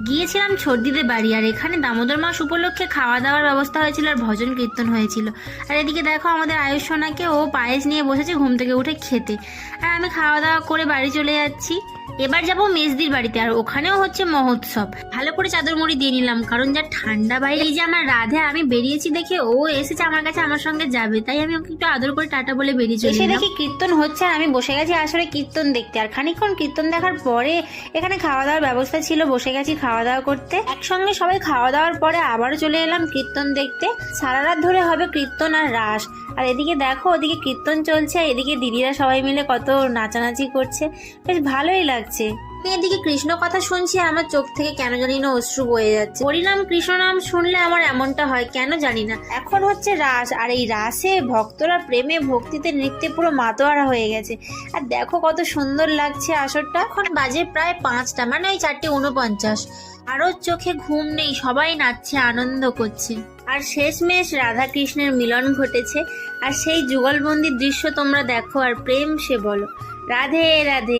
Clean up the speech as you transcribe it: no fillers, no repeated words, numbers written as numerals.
গিয়েছিলাম ছোটদিদের বাড়ি, আর এখানে দামোদর মাস উপলক্ষে খাওয়া দাওয়ার ব্যবস্থা হয়েছিল আর ভজন কীর্তন হয়েছিল। আর এদিকে দেখো আমাদের আয়ুষ সোনাকে ও পায়েস নিয়ে বসেছে ঘুম থেকে উঠে খেতে, আর আমি খাওয়া দাওয়া করে বাড়ি চলে যাচ্ছি। এবার যাবো মেজদির বাড়িতে, আর ওখানেও হচ্ছে মহোৎসব। ভালো করে চাদর মুড়ি দিয়ে নিলাম, কারণ যা ঠান্ডা বাইরে। এই যে আমার রাধে, আমি বেরিয়েছি দেখে ও এসেছে আমার কাছে, আমার সঙ্গে যাবে, তাই আমি ওকে একটু আদর করে টাটা বলে বেরিয়ে চলে এলাম। দেখি কীর্তন হচ্ছে আর আমি বসে গেছি আসলে কীর্তন দেখতে। আর খানিকক্ষণ কীর্তন দেখার পরে এখানে খাওয়া দাওয়ার ব্যবস্থা ছিল, বসে গেছি খাওয়া দাওয়া করতে। একসঙ্গে সবাই খাওয়া দাওয়ার পরে আবারও চলে এলাম কীর্তন দেখতে। সারা রাত ধরে হবে কীর্তন আর রাস। আর এদিকে দেখো ওদিকে কীর্তন চলছে, এদিকে দিদিরা সবাই মিলে কত নাচানাচি করছে, বেশ ভালোই লাগছে। আমি এদিকে কৃষ্ণ কথা শুনছি, আমার চোখ থেকে কেন জানি না অশ্রু বয়ে যাচ্ছে। হরিনাম কৃষ্ণ নাম শুনলে আমার এমনটা হয় কেন জানি না। এখন হচ্ছে রাস, আর এই রাসে ভক্তরা প্রেমে ভক্তিতে নৃত্যে পুরো মাতোয়ারা হয়ে গেছে। আর দেখো কত সুন্দর লাগছে আসরটা। এখন বাজে প্রায় 5টা, মানে ওই 4:49। আরও চোখে ঘুম নেই, সবাই নাচছে আনন্দ করছে। আর শেষমেশ রাধা কৃষ্ণের মিলন ঘটেছে, আর সেই যুগলবন্দির দৃশ্য তোমরা দেখো আর প্রেম সে বলো। রাধে রাধে।